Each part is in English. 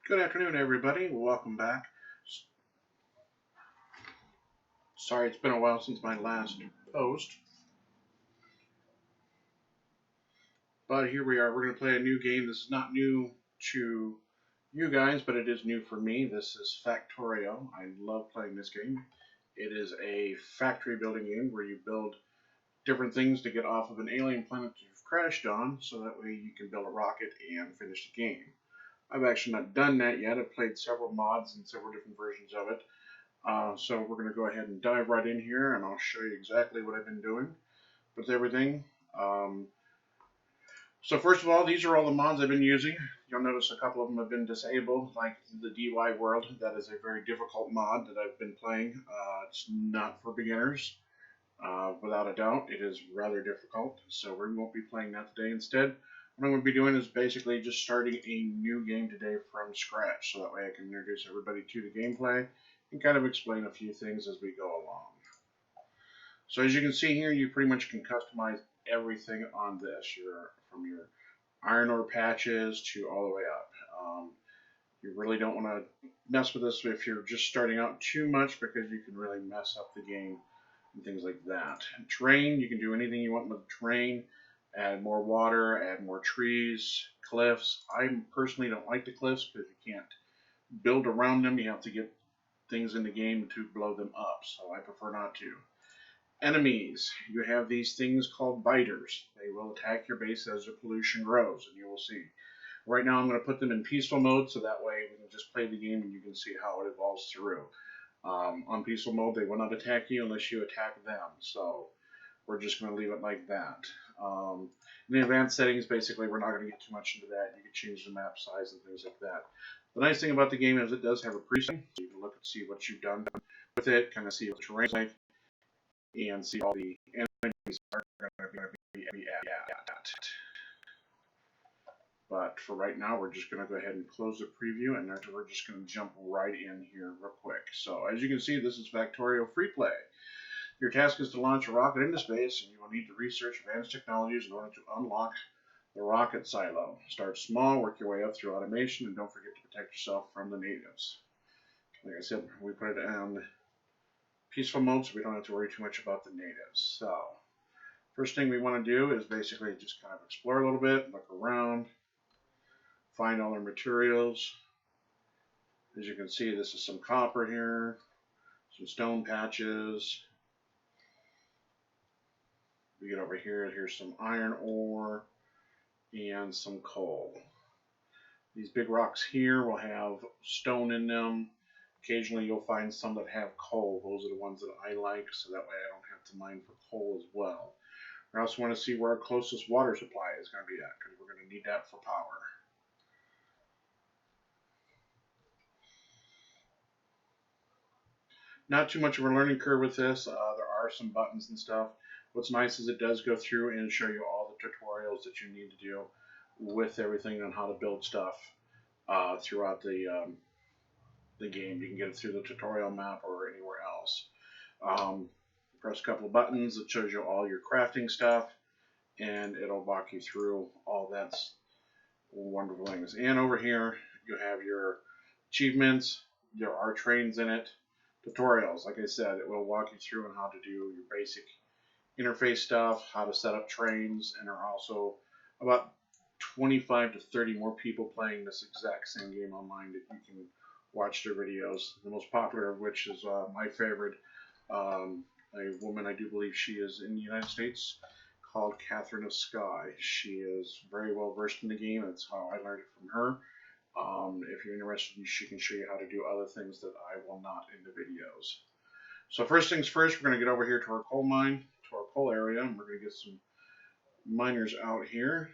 Good afternoon, everybody. Welcome back. Sorry, it's been a while since my last post, but here we are. We're going to play a new game. This is not new to you guys, but it is new for me. This is Factorio. I love playing this game. It is a factory building game where you build different things to get off of an alien planet you've crashed on, so that way you can build a rocket and finish the game. I've actually not done that yet. I've played several mods and several different versions of it. So we're going to go ahead and dive right in here, and I'll show you exactly what I've been doing with everything. Um, so first of all, these are all the mods I've been using. You'll notice a couple of them have been disabled, like the DY World. That is a very difficult mod that I've been playing. It's not for beginners. Without a doubt, it is rather difficult, so we won't be playing that today. Instead, what I'm going to be doing is basically just starting a new game today from scratch, so that way I can introduce everybody to the gameplay and kind of explain a few things as we go along. So as you can see here, you pretty much can customize everything on this, from your iron ore patches to all the way up. You really don't want to mess with this if you're just starting out too much, because you can really mess up the game and things like that. And terrain, you can do anything you want with the terrain. Add more water, add more trees, cliffs. I personally don't like the cliffs because you can't build around them. You have to get things in the game to blow them up, so I prefer not to. Enemies. You have these things called biters. They will attack your base as the pollution grows, and you will see. Right now I'm going to put them in peaceful mode, so that way we can just play the game and you can see how it evolves through. On peaceful mode, they will not attack you unless you attack them, so we're just going to leave it like that. In the advanced settings, basically, we're not going to get too much into that. You can change the map size and things like that. The nice thing about the game is it does have a preset, so you can look and see what you've done with it, kind of see what the terrain's like, and see all the enemies are going to be at. But for right now, we're just going to go ahead and close the preview, and we're just going to jump right in here real quick. So as you can see, this is Factorio Free Play. Your task is to launch a rocket into space, and you will need to research advanced technologies in order to unlock the rocket silo. Start small, work your way up through automation, and don't forget to protect yourself from the natives. Like I said, we put it on peaceful mode so we don't have to worry too much about the natives. So, first thing we want to do is basically just kind of explore a little bit, look around, find all our materials. As you can see, this is some copper here, some stone patches. We get over here, here's some iron ore and some coal. These big rocks here will have stone in them. Occasionally you'll find some that have coal. Those are the ones that I like, so that way I don't have to mine for coal as well. I also want to see where our closest water supply is going to be at, because we're going to need that for power. Not too much of a learning curve with this. There are some buttons and stuff. What's nice is it does go through and show you all the tutorials that you need to do with everything on how to build stuff throughout the game. You can get it through the tutorial map or anywhere else. Press a couple of buttons that shows you all your crafting stuff, and it'll walk you through all that's wonderful things. And over here you have your achievements. There are trains in it. Tutorials, like I said, it will walk you through on how to do your basic interface stuff, how to set up trains, and there are also about 25 to 30 more people playing this exact same game online that you can watch their videos. The most popular of which is my favorite, a woman, I do believe she is in the United States, called Catherine of Sky. She is very well versed in the game. That's how I learned it from her. If you're interested, she can show you how to do other things that I will not in the videos. So first things first, we're going to get over here to our coal mine, to our coal area, and we're going to get some miners out here.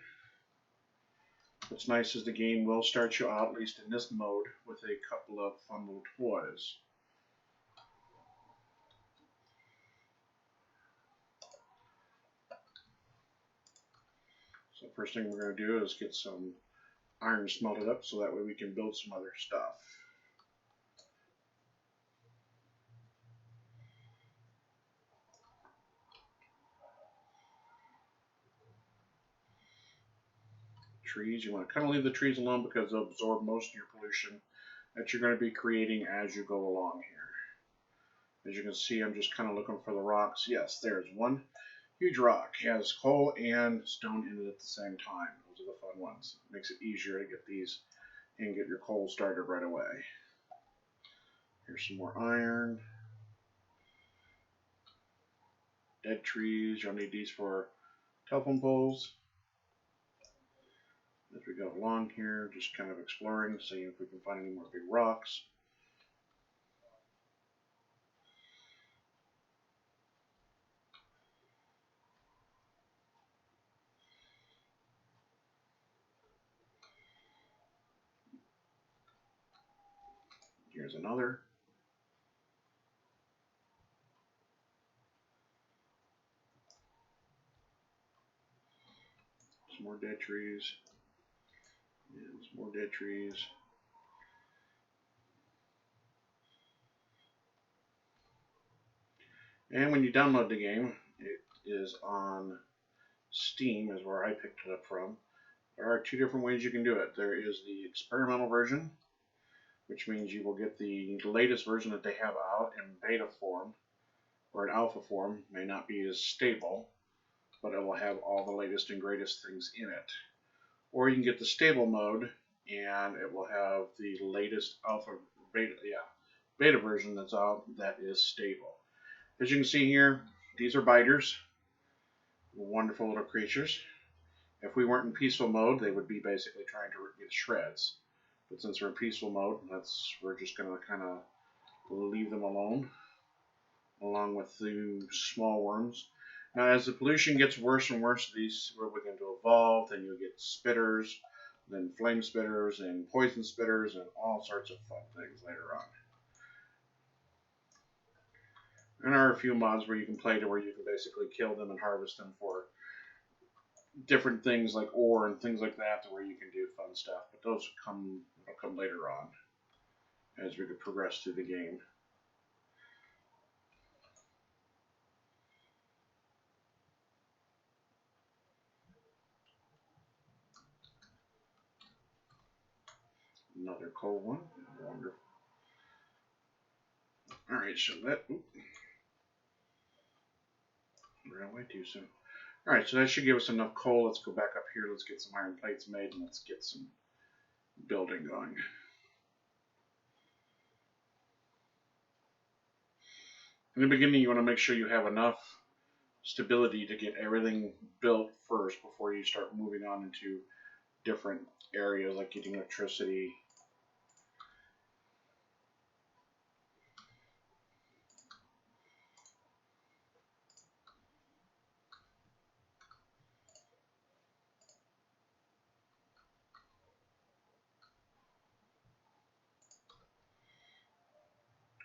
What's nice is the game will start you out, at least in this mode, with a couple of fun little toys. So first thing we're going to do is get some iron smelted up, so that way we can build some other stuff. trees. You want to kind of leave the trees alone because they'll absorb most of your pollution that you're going to be creating as you go along here. As you can see, I'm just kind of looking for the rocks. Yes, there's one huge rock. It has coal and stone in it at the same time. Those are the fun ones. It makes it easier to get these and get your coal started right away. Here's some more iron. Dead trees. You'll need these for telephone poles. As we go along here, just kind of exploring, seeing if we can find any more big rocks. Here's another. Some more dead trees. And some more dead trees. And when you download the game, it is on Steam, is where I picked it up from. There are two different ways you can do it. There is the experimental version, which means you will get the latest version that they have out in beta form, or in alpha form. May not be as stable, but it will have all the latest and greatest things in it. Or you can get the stable mode, and it will have the latest beta version that's out that is stable. As you can see here, these are biters, wonderful little creatures. If we weren't in peaceful mode, they would be basically trying to rip me to shreds. But since we're in peaceful mode, we're just going to kind of leave them alone, along with the small worms. Now, as the pollution gets worse and worse, these will begin to evolve. Then you'll get spitters, then flame spitters, and poison spitters, and all sorts of fun things later on. And there are a few mods where you can play to where you can basically kill them and harvest them for different things like ore and things like that, to where you can do fun stuff. But those will come later on as we could progress through the game. Another coal one. Wonderful. Alright, so that... Railway too soon. Alright, so that should give us enough coal. Let's go back up here. Let's get some iron plates made, and let's get some building going. In the beginning, you want to make sure you have enough stability to get everything built first before you start moving on into different areas like getting electricity.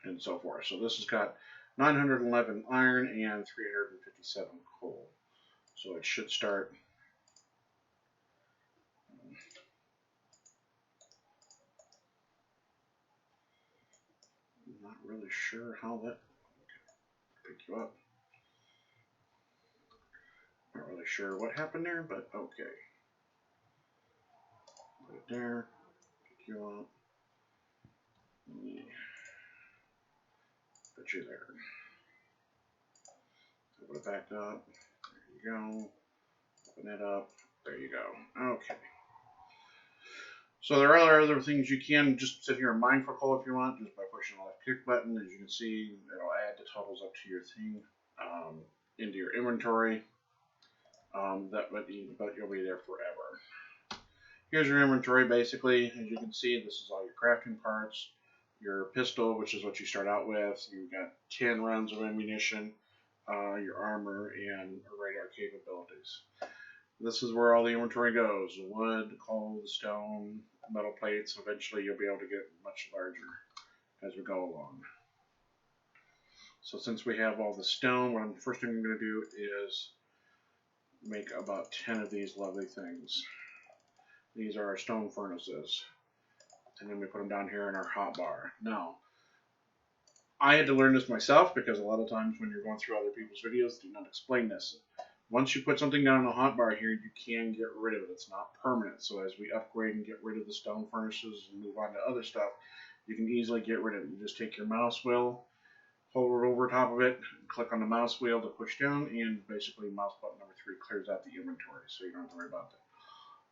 And so forth. So this has got 911 iron and 357 coal. So it should start. I'm not really sure how that pick you up. Not really sure what happened there, but okay. Put it there. Pick you up. Yeah. Put you there. Put it back up. There you go. Open it up. There you go. Okay. So there are other things you can just sit here and mine for coal if you want, just by pushing the left click button. As you can see, it'll add the totals up to your thing, into your inventory. But you'll be there forever. Here's your inventory basically. As you can see, this is all your crafting parts, your pistol, which is what you start out with. You've got 10 rounds of ammunition, your armor, and radar capabilities. This is where all the inventory goes: the wood, the coal, the stone, metal plates. Eventually you'll be able to get much larger as we go along. So since we have all the stone, the first thing I'm going to do is make about 10 of these lovely things. These are our stone furnaces. And then we put them down here in our hot bar. Now, I had to learn this myself because a lot of times when you're going through other people's videos, they do not explain this. Once you put something down in the hotbar here, you can get rid of it. It's not permanent. So as we upgrade and get rid of the stone furnaces and move on to other stuff, you can easily get rid of it. You just take your mouse wheel, hold it over top of it, click on the mouse wheel to push down, and basically mouse button number 3 clears out the inventory, so you don't have to worry about that.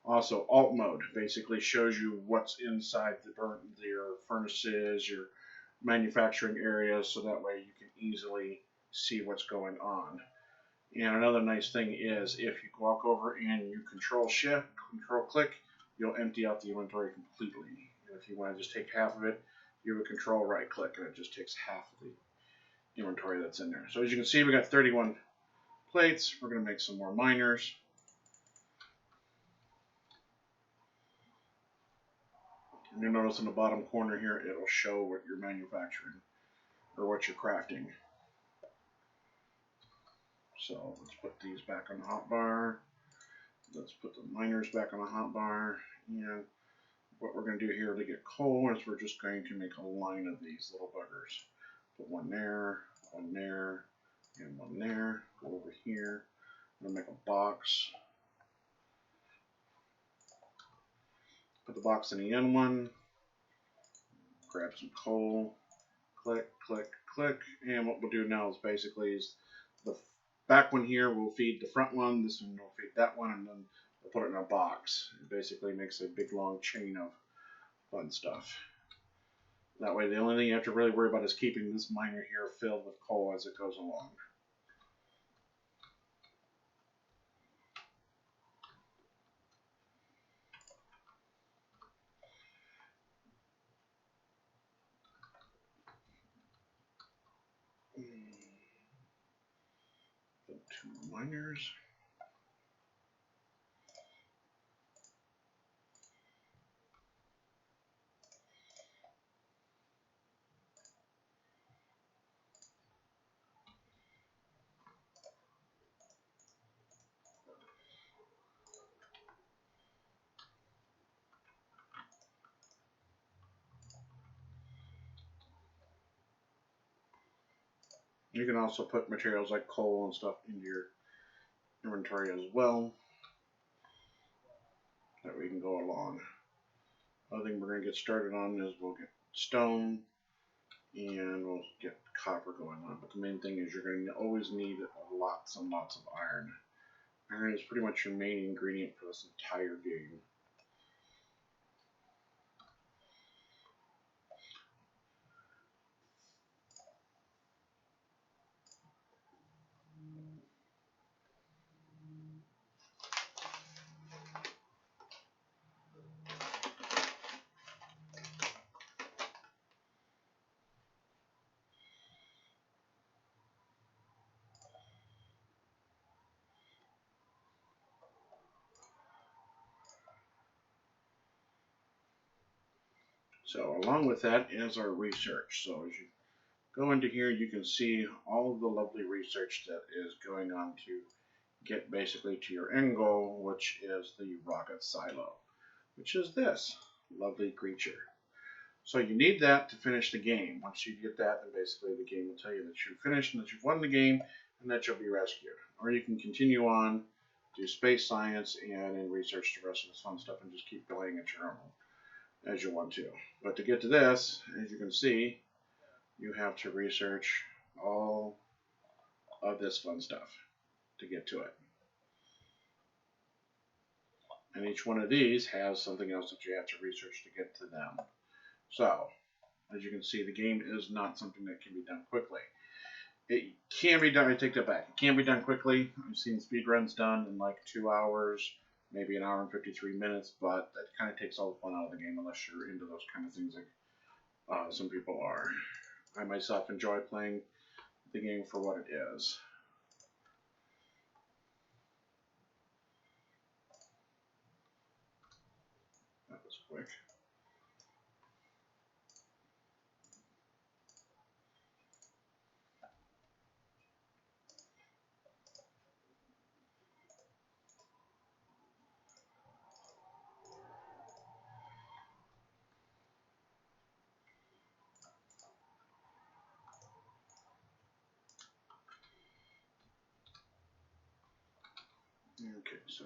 Also, alt mode basically shows you what's inside your furnaces, your manufacturing areas, so that way you can easily see what's going on. And another nice thing is if you walk over and you control shift, control click, you'll empty out the inventory completely. And if you want to just take half of it, you would control right click and it just takes half of the inventory that's in there. So as you can see, we got 31 plates. We're going to make some more miners. And you'll notice in the bottom corner here, it'll show what you're manufacturing or what you're crafting. So let's put these back on the hotbar. Let's put the miners back on the hotbar. And what we're going to do here to get coal is we're just going to make a line of these little buggers. Put one there, and one there. Go over here. I'm going to make a box. Put the box in the end one. Grab some coal. Click, click, click. And what we'll do now is basically is the back one here will feed the front one. This one will feed that one, and then we'll put it in a box. It basically makes a big long chain of fun stuff. That way, the only thing you have to really worry about is keeping this miner here filled with coal as it goes along. Put 2 more miners. You can also put materials like coal and stuff into your inventory as well. That way you can go along. Other thing we're going to get started on is we'll get stone and we'll get copper going on. But the main thing is you're going to always need lots and lots of iron. Iron is pretty much your main ingredient for this entire game. So along with that is our research. So as you go into here, you can see all of the lovely research that is going on to get basically to your end goal, which is the rocket silo, which is this lovely creature. So you need that to finish the game. Once you get that, then basically the game will tell you that you've finished and that you've won the game and that you'll be rescued. Or you can continue on, do space science, and research the rest of this fun stuff and just keep playing at your own as you want to. But to get to this, as you can see, you have to research all of this fun stuff to get to it. And each one of these has something else that you have to research to get to them. So, as you can see, the game is not something that can be done quickly. It can be done, I take that back. It can be done quickly. I've seen speedruns done in like 2 hours, maybe an hour and 53 minutes, but that kind of takes all the fun out of the game unless you're into those kind of things like some people are. I myself enjoy playing the game for what it is. That was quick. Okay, so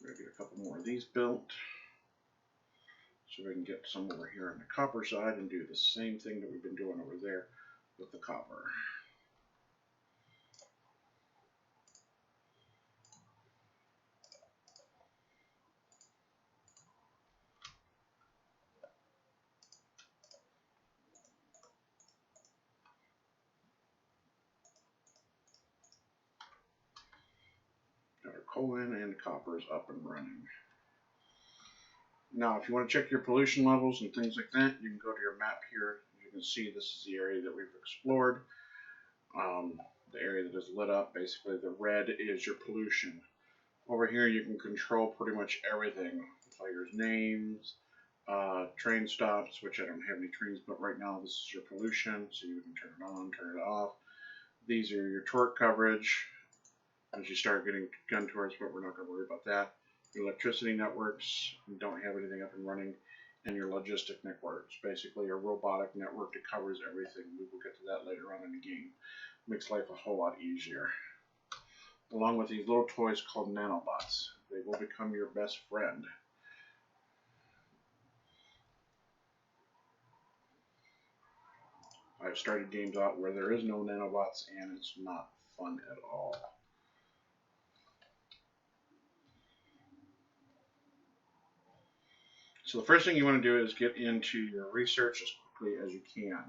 we're going to get a couple more of these built. So we can get some over here on the copper side and do the same thing that we've been doing over there with the copper. Got our coal in and copper is up and running. Now, if you want to check your pollution levels and things like that, you can go to your map here. You can see this is the area that we've explored. The area that is lit up, basically the red is your pollution. Over here you can control pretty much everything. Players' names, train stops, which I don't have any trains, but right now this is your pollution, so you can turn it on, turn it off. These are your torque coverage. As you start getting gun tours, but we're not going to worry about that. Your electricity networks, you don't have anything up and running, and your logistic networks, basically a robotic network that covers everything. We will get to that later on in the game. Makes life a whole lot easier. Along with these little toys called nanobots. They will become your best friend. I've started games out where there is no nanobots and it's not fun at all. So the first thing you want to do is get into your research as quickly as you can.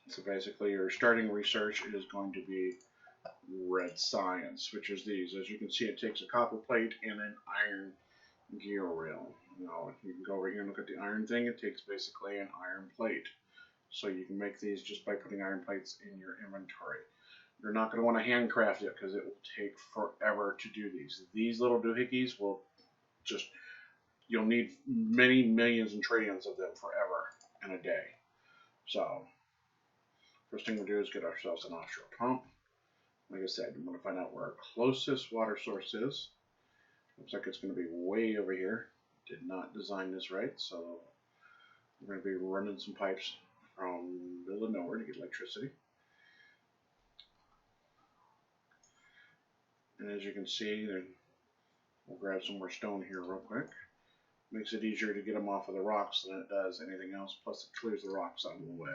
So basically your starting research is going to be red science, which is these. As you can see, it takes a copper plate and an iron gear rail. Now you can go over here and look at the iron thing. It takes basically an iron plate. So you can make these just by putting iron plates in your inventory. You're not going to want to handcraft it because it will take forever to do these. These little doohickeys will just, you'll need many millions and trillions of them forever in a day. So first thing we'll do is get ourselves an offshore pump. Like I said, we want to find out where our closest water source is. Looks like it's going to be way over here. Did not design this right, so we're going to be running some pipes from the middle of nowhere to get electricity. And as you can see, we'll grab some more stone here real quick. Makes it easier to get them off of the rocks than it does anything else, plus it clears the rocks out of the way.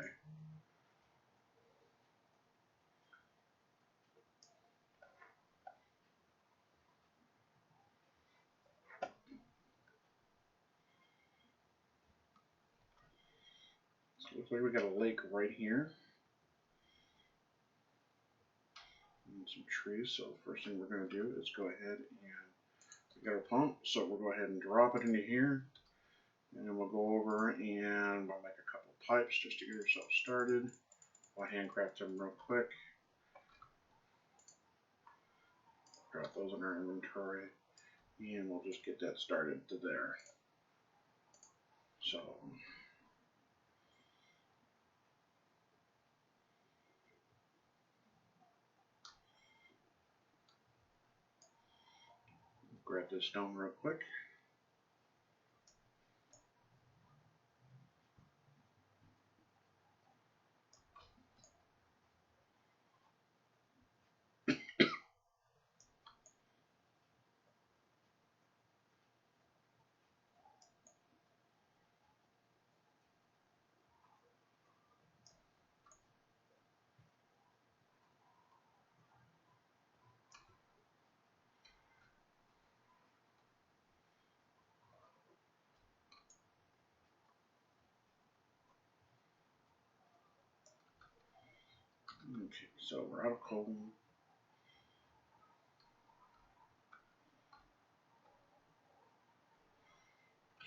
So it looks like we got a lake right here. And some trees, so the first thing we're going to do is go ahead and we got our pump, so we'll go ahead and drop it into here. And then we'll go over and we'll make a couple pipes just to get ourselves started. We'll handcraft them real quick. Drop those in our inventory. And we'll just get that started to there. So grab this stone real quick. Okay, so we're out of coal.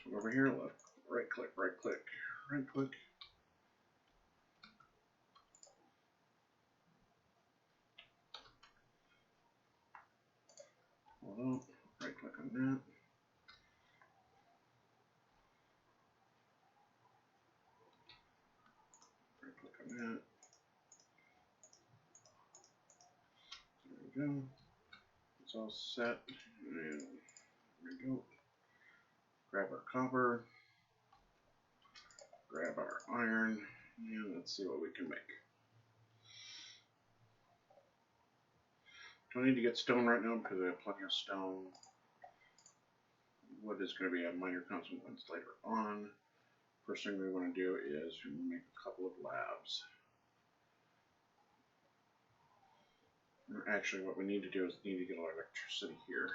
So over here, left, right click, right click, right click. Hold up, right click on that. Right click on that. There we go. It's all set. And there we go. Grab our copper. Grab our iron. And let's see what we can make. Don't need to get stone right now because I have plenty of stone. Wood is going to be a minor consequence later on. First thing we want to do is make a couple of labs. Actually, what we need to do is need to get electricity here.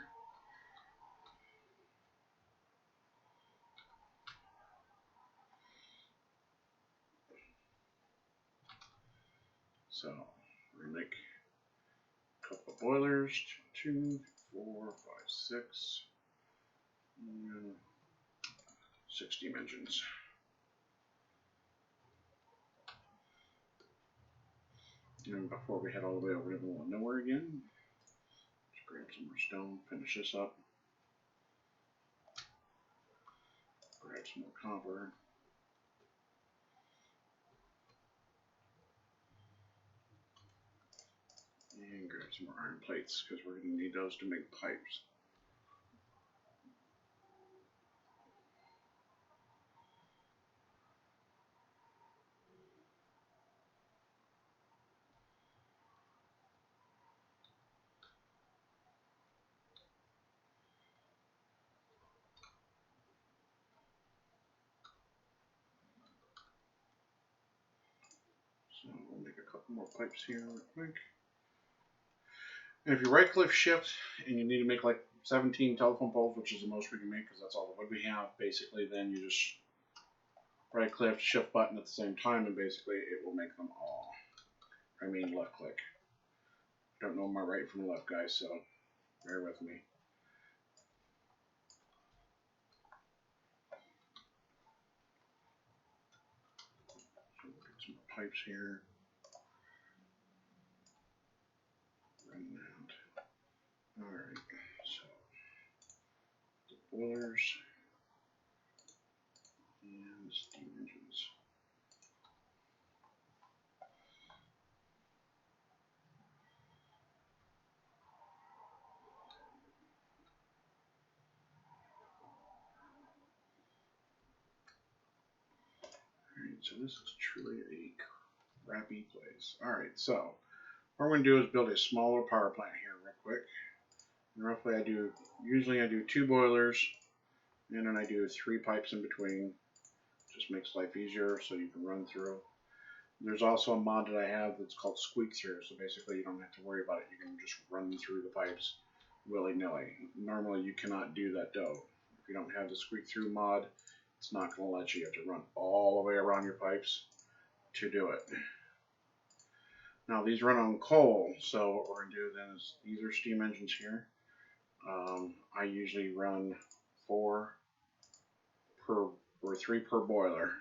So we're going to make a couple of boilers. 2, 4, 5, 6. And 6 steam engines. And before we head all the way over to the middle of nowhere again, let's grab some more stone, finish this up. Grab some more copper. And grab some more iron plates because we're going to need those to make pipes. So we'll make a couple more pipes here real quick. And if you right click shift and you need to make like 17 telephone poles, which is the most we can make because that's all the wood we have, basically then you just right click shift button at the same time and basically it will make them all. I mean left click. Don't know my right from left, guys, so bear with me. So we'll get some more pipes here. Running out. Alright, so the boilers and the steam engines. Alright, so this is truly a crappy place. Alright, so what we're going to do is build a smaller power plant here real quick. And roughly usually I do 2 boilers, and then I do 3 pipes in between. Just makes life easier so you can run through. There's also a mod that I have that's called squeak through, so basically you don't have to worry about it. You can just run through the pipes willy-nilly. Normally you cannot do that though. If you don't have the squeak through mod, it's not going to let you. You have to run all the way around your pipes to do it. Now these run on coal, so what we're going to do then is these are steam engines here. I usually run 4 per or 3 per boiler.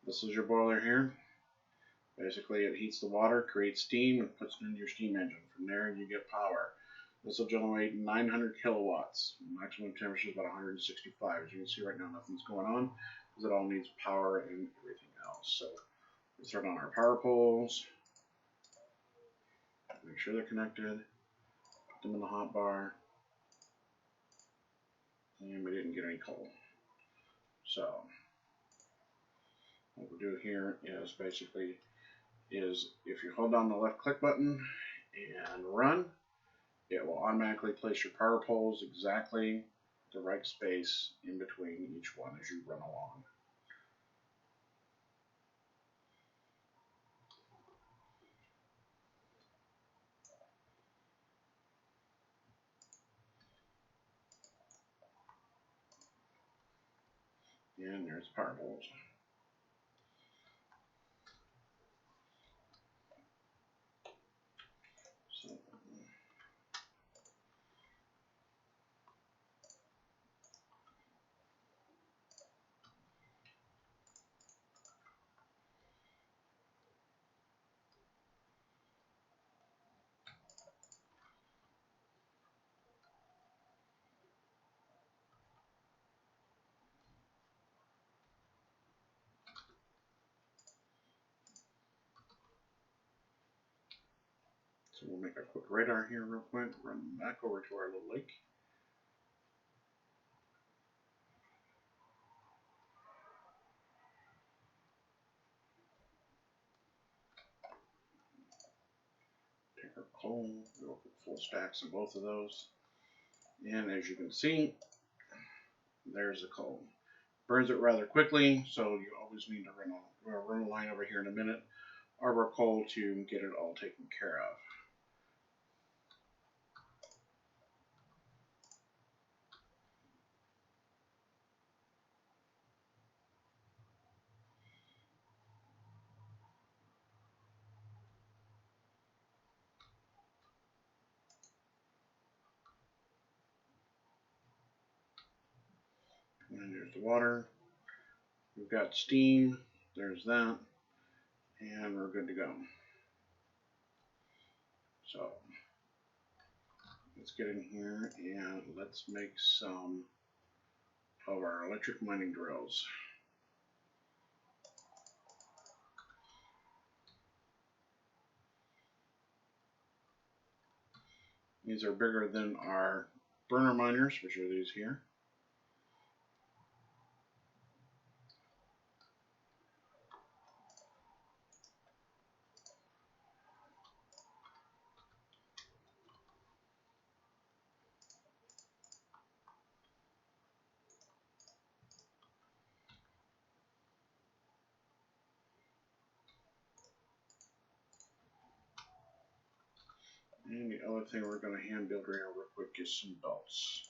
This is your boiler here. Basically it heats the water, creates steam, and puts it into your steam engine. From there you get power. This will generate 900 kilowatts. Maximum temperature is about 165. As you can see right now, nothing's going on because it all needs power and everything else. So we turn on our power poles. Make sure they're connected. Put them in the hot bar. And we didn't get any coal. So what we'll do here is basically if you hold down the left click button and run, it will automatically place your power poles exactly the right space in between each one as you run along. And there's the power poles. So we'll make a quick radar here real quick, run back over to our little lake. Take for coal. We'll put full stacks of both of those. And as you can see, there's the coal. Burns it rather quickly, so you always need to run a line over here in a minute. Arbor coal to get it all taken care of. And there's the water. We've got steam. There's that. And we're good to go. So let's get in here and let's make some of our electric mining drills. These are bigger than our burner miners, which are these here. And the other thing we're going to hand build right here real quick is some belts.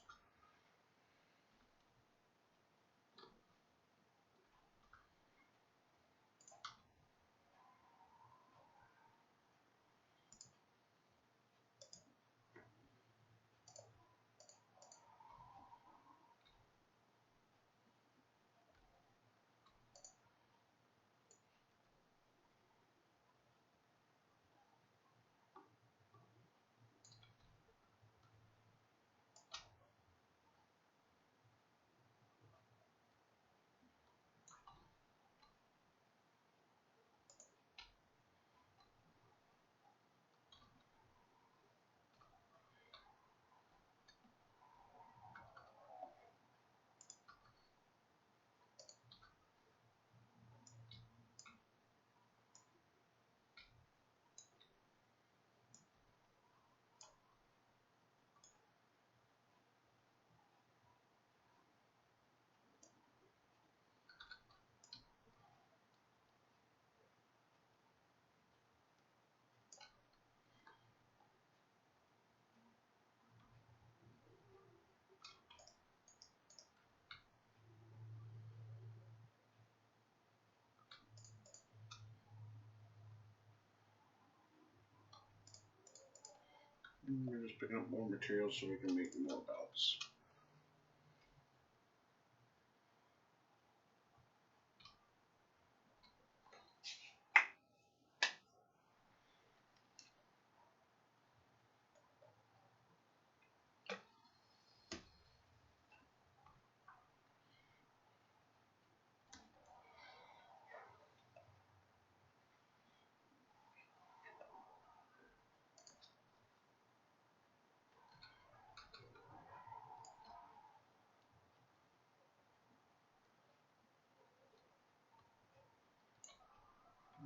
And we're just picking up more materials so we can make more belts.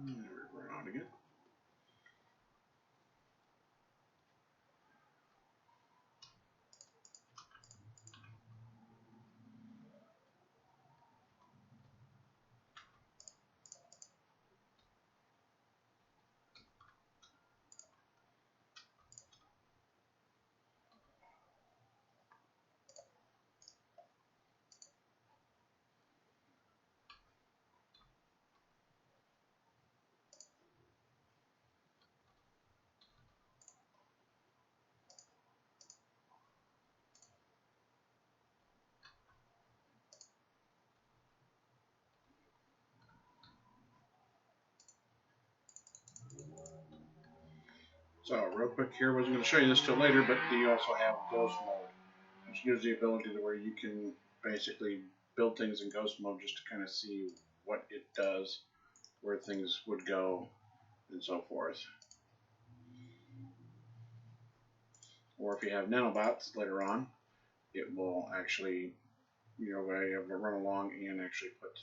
And we're out again. So real quick here, I wasn't going to show you this till later, but you also have ghost mode, which gives the ability to where you can basically build things in ghost mode just to kind of see what it does, where things would go, and so forth. Or if you have nanobots later on, it will actually, be able to run along and actually put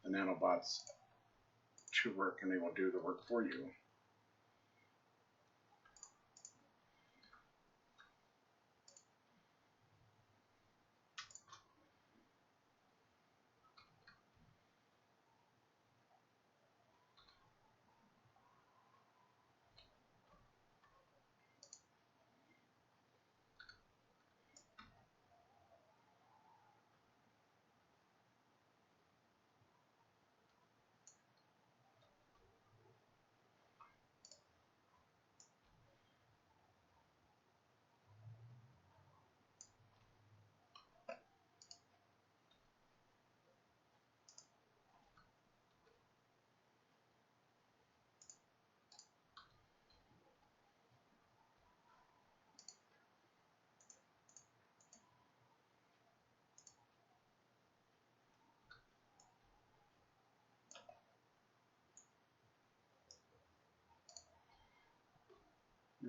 the nanobots to work, and they will do the work for you.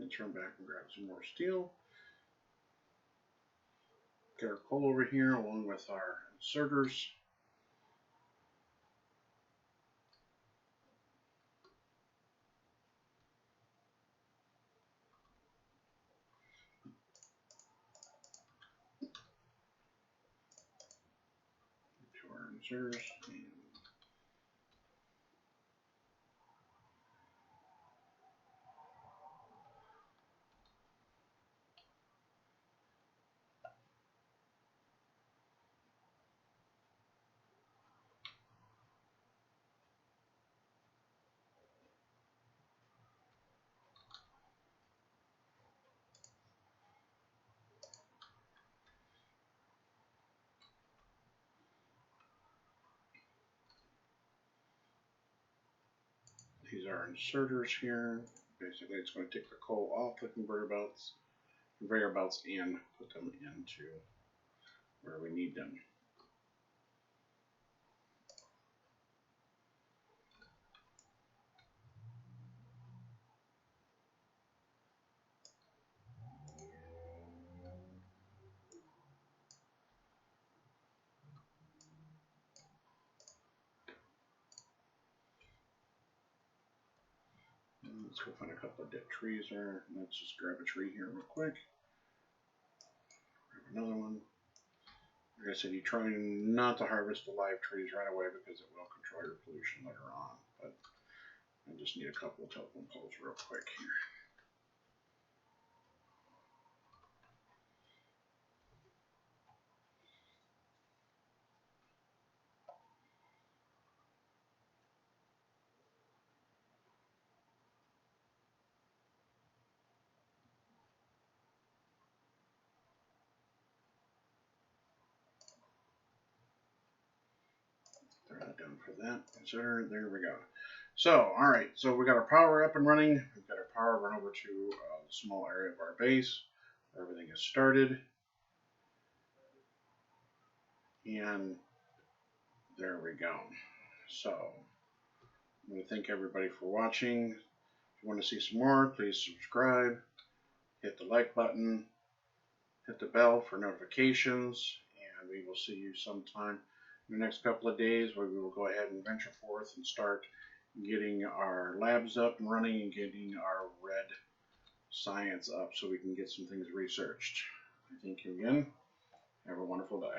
And turn back and grab some more steel. Get our coal over here along with our inserters. To our inserters. And these are inserters here. Basically, it's going to take the coal off the conveyor belts and put them into where we need them. And let's go find a couple of dead trees there. Let's just grab a tree here real quick. Grab another one. Like I said, you try not to harvest the live trees right away because it will control your pollution later on. But I just need a couple of telephone poles real quick here. Throw that down for that. Consider, there we go. So, alright, so we got our power up and running. We've got our power run over to the small area of our base. Everything is started. And there we go. So, I want to thank everybody for watching. If you want to see some more, please subscribe. Hit the like button. Hit the bell for notifications. And we will see you sometime in the next couple of days where we will go ahead and venture forth and start getting our labs up and running and getting our red science up so we can get some things researched. Thank you again. Have a wonderful day.